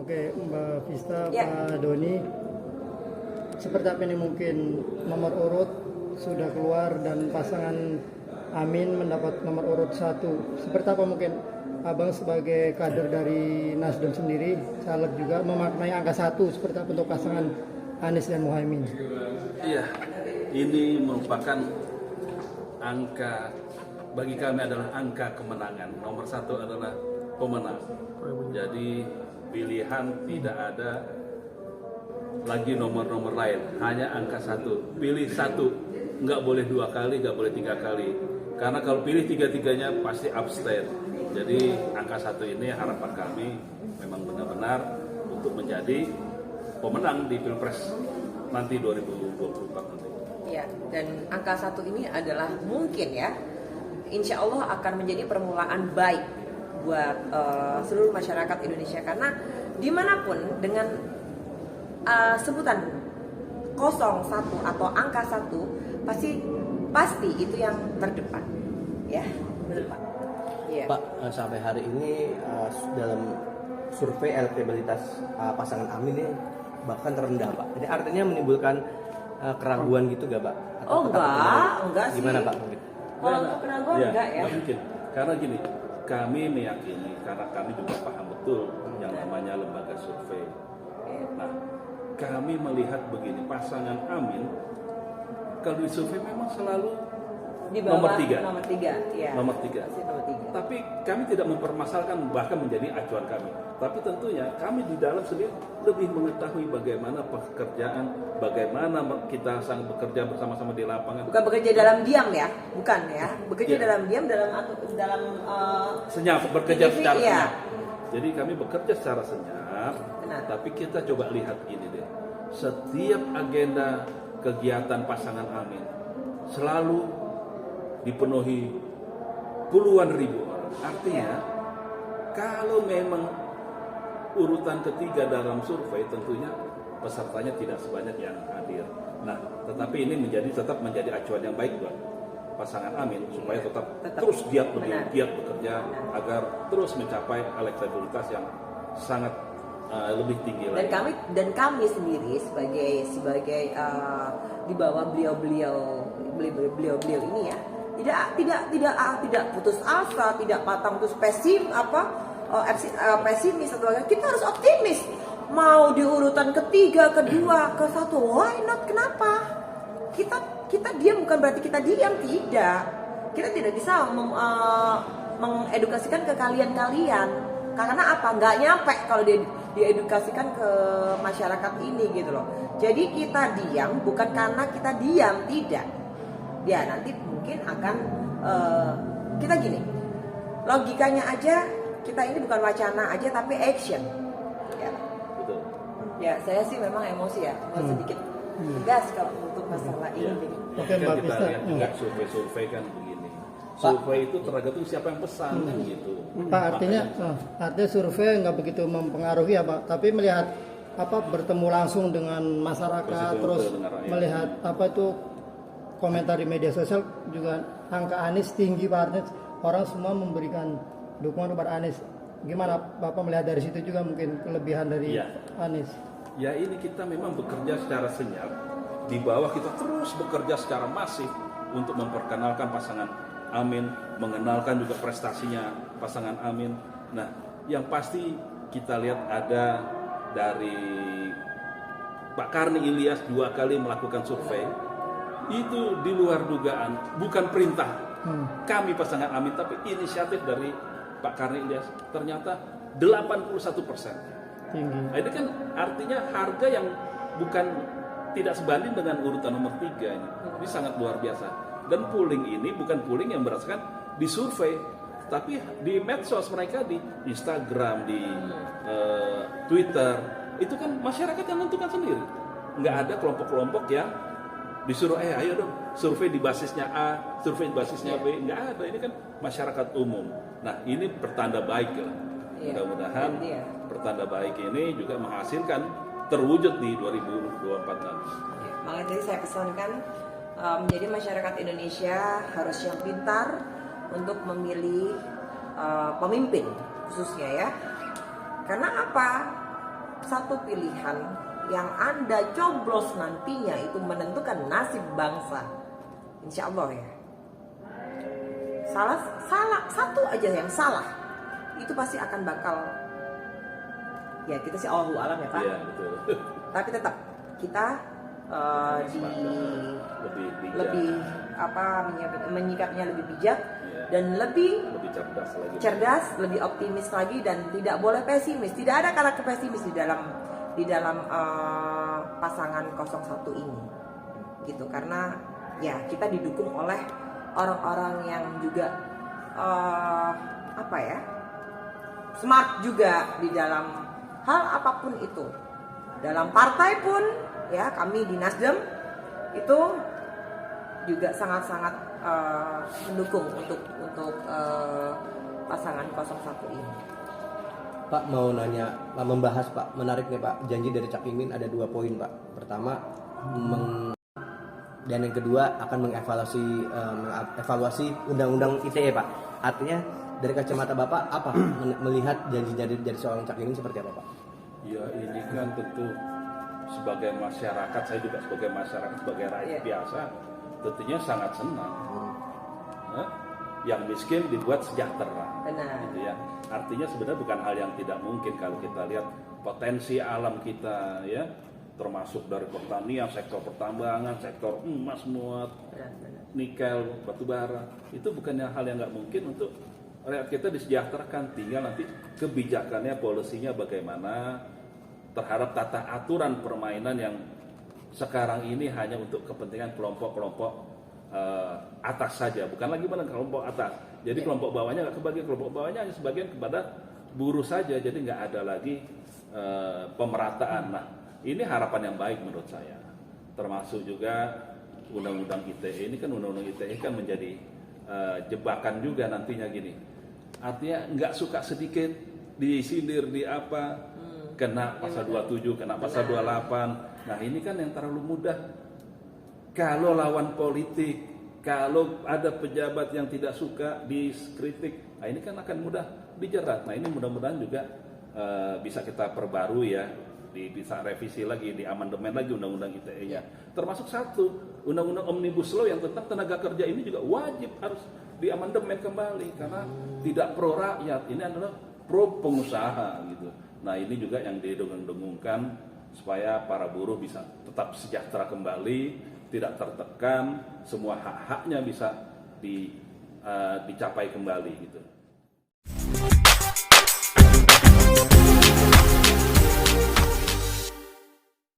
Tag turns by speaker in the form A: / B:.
A: Oke, Mbak Vista,
B: Ya.
A: Pak Doni, seperti apa ini mungkin nomor urut sudah keluar dan pasangan Amin mendapat nomor urut 1. Seperti apa mungkin Abang sebagai kader dari Nasdem sendiri, caleg juga memaknai angka 1 seperti apa untuk pasangan Anies dan Muhaimin?
C: Iya, ini merupakan angka, bagi kami adalah angka kemenangan. Nomor 1 adalah pemenang. Jadi pilihan tidak ada lagi nomor-nomor lain, hanya angka 1. Pilih 1, nggak boleh 2 kali, nggak boleh 3 kali. Karena kalau pilih 3-3-nya pasti abstain. Jadi angka 1 ini harapan kami memang benar-benar untuk menjadi pemenang di Pilpres nanti 2024 nanti.
B: Ya, dan angka 1 ini adalah mungkin ya, insya Allah akan menjadi permulaan baik buat seluruh masyarakat Indonesia, karena dimanapun dengan sebutan 01 atau angka 1 pasti itu yang terdepan, ya, betul Pak. Ya.
D: Pak, sampai hari ini dalam survei elektabilitas pasangan Amin ini bahkan terendah, Pak. Ini artinya menimbulkan keraguan gitu gak, Pak?
B: Oh enggak sih.
D: Gimana, Pak? Mungkin?
B: Kalau untuk keraguan enggak ya?
C: Mungkin. Karena gini, kami meyakini, karena kami juga paham betul yang namanya lembaga survei. Nah, kami melihat begini, pasangan Amin kalau di survei memang selalu
B: Di bawah
C: nomor 3.
B: Nomor 3, ya.
C: Nomor 3.
B: Pasti nomor 3.
C: Tapi kami tidak mempermasalahkan bahkan menjadi acuan kami. Tapi tentunya kami di dalam sendiri lebih mengetahui bagaimana pekerjaan, bagaimana kita sang bekerja bersama-sama di lapangan.
B: Bukan bekerja dalam diam ya, bukan ya. Bekerja
C: Iya.
B: dalam diam dalam
C: Senyap, bekerja
B: TV,
C: secara
B: iya.
C: senyap. Jadi kami bekerja secara senyap.
B: Benar.
C: Tapi kita coba lihat ini deh. Setiap agenda kegiatan pasangan Amin selalu dipenuhi puluhan ribu orang. Artinya kalau memang urutan ketiga dalam survei, tentunya pesertanya tidak sebanyak yang hadir. Nah, tetapi ini tetap menjadi acuan yang baik buat pasangan Amin supaya tetap terus giat bekerja agar terus mencapai elektabilitas yang sangat lebih tinggi lagi.
B: dan kami sendiri sebagai di bawah beliau ini ya, tidak putus asa, tidak patang putus pesimis atau apa. Kita harus optimis. Mau di urutan ketiga, kedua, ke satu, why not? Kenapa? Kita diam bukan berarti kita diam, tidak. Kita tidak bisa mengedukasikan ke kalian. Karena apa? Nggak nyampe kalau diedukasikan ke masyarakat ini gitu loh. Jadi kita diam bukan karena kita diam, tidak. Ya nanti mungkin akan kita gini, logikanya aja, kita ini bukan wacana aja tapi action ya.
C: Betul.
B: Ya saya sih memang emosi ya, sedikit tegas kalau untuk masalah ini.
A: Oke, Mbak
C: Kan kita
A: Vista.
C: lihat juga survei kan begini. Survei itu tergantung siapa yang pesan kan gitu.
A: Pak, artinya survei nggak begitu mempengaruhi ya Pak, tapi melihat bertemu langsung dengan masyarakat, terus melihat itu komentar di media sosial juga angka Anies tinggi Pak, artinya orang semua memberikan dukungan kepada Anies. Gimana Bapak melihat dari situ juga mungkin kelebihan dari Anies?
C: Ya ini kita memang bekerja secara senyap, di bawah kita terus bekerja secara masif untuk memperkenalkan pasangan Amin, mengenalkan juga prestasinya pasangan Amin. Nah, yang pasti kita lihat ada dari Pak Karni Ilyas 2 kali melakukan survei. Itu di luar dugaan, bukan perintah kami pasangan Amin, tapi inisiatif dari Pak Karni Ilyas. Ternyata 81%.
A: Tinggi.
C: Nah, ini kan artinya harga yang bukan tidak sebanding dengan urutan nomor 3 ini. Ini sangat luar biasa. Dan polling ini bukan polling yang berdasarkan di survei, tapi di medsos mereka, di Instagram, di Twitter, itu kan masyarakat yang menentukan sendiri. Nggak ada kelompok-kelompok yang disuruh ayo dong survei di basisnya A, survei di basisnya B, nggak ada. Ini kan masyarakat umum. Nah ini pertanda baik lah. Mudah-mudahan pertanda baik ini juga menghasilkan terwujud di 2024 nanti.
B: Makanya tadi saya pesankan menjadi masyarakat Indonesia harus yang pintar untuk memilih pemimpin khususnya ya. Karena apa? satu pilihan yang Anda coblos nantinya itu menentukan nasib bangsa. Insya Allah ya. Salah satu aja yang salah itu pasti akan bakal, ya kita sih Allahu alam ya Pak.
C: Iya, betul.
B: Tapi tetap kita lebih menyikapnya lebih bijak dan lebih cerdas, lebih optimis lagi, dan tidak boleh pesimis. Tidak ada karakter pesimis di dalam pasangan 01 ini, gitu. Karena ya kita didukung oleh orang-orang yang juga smart juga di dalam hal apapun itu. Dalam partai pun ya kami di Nasdem itu juga sangat-sangat mendukung untuk pasangan 01 ini.
D: Pak mau nanya, membahas Pak, menarik nih Pak, janji dari Cak Imin ada 2 poin Pak. Pertama, dan yang kedua akan mengevaluasi undang-undang ITE Pak. Artinya dari kacamata Bapak apa melihat janji dari seorang Cak Imin seperti apa Pak?
C: Ya ini kan tentu sebagai masyarakat, saya juga sebagai masyarakat, sebagai rakyat biasa, tentunya sangat senang. Yang miskin dibuat sejahtera.
B: Benar.
C: Gitu ya. Artinya sebenarnya bukan hal yang tidak mungkin kalau kita lihat potensi alam kita, ya, termasuk dari pertanian, sektor pertambangan, sektor emas, semua, nikel, batu bara, itu bukannya hal yang nggak mungkin untuk rakyat kita disejahterakan. Tinggal nanti kebijakannya, polisinya bagaimana terhadap tata aturan permainan yang sekarang ini hanya untuk kepentingan kelompok-kelompok atas saja, bukan lagi pada kelompok atas. Jadi kelompok bawahnya nggak kebagian, kelompok bawahnya hanya sebagian kepada buruh saja. Jadi nggak ada lagi pemerataan. Nah, ini harapan yang baik menurut saya. Termasuk juga undang-undang ITE ini kan, undang-undang ITE kan menjadi jebakan juga nantinya gini. Artinya nggak suka sedikit disindir di apa, kena pasal 27, kena pasal 28. Nah ini kan yang terlalu mudah. Kalau lawan politik, kalau ada pejabat yang tidak suka dikritik, nah ini kan akan mudah dijerat. Nah ini mudah-mudahan juga bisa kita perbarui ya, bisa revisi lagi, di amandemen lagi undang-undang ITE-nya. Termasuk satu, undang-undang Omnibus Law yang tentang tenaga kerja ini juga wajib harus diamandemen kembali, karena tidak pro rakyat, ini adalah pro pengusaha gitu. Nah ini juga yang didengung-dengungkan supaya para buruh bisa tetap sejahtera kembali, tidak tertekan, semua hak-haknya bisa dicapai kembali gitu.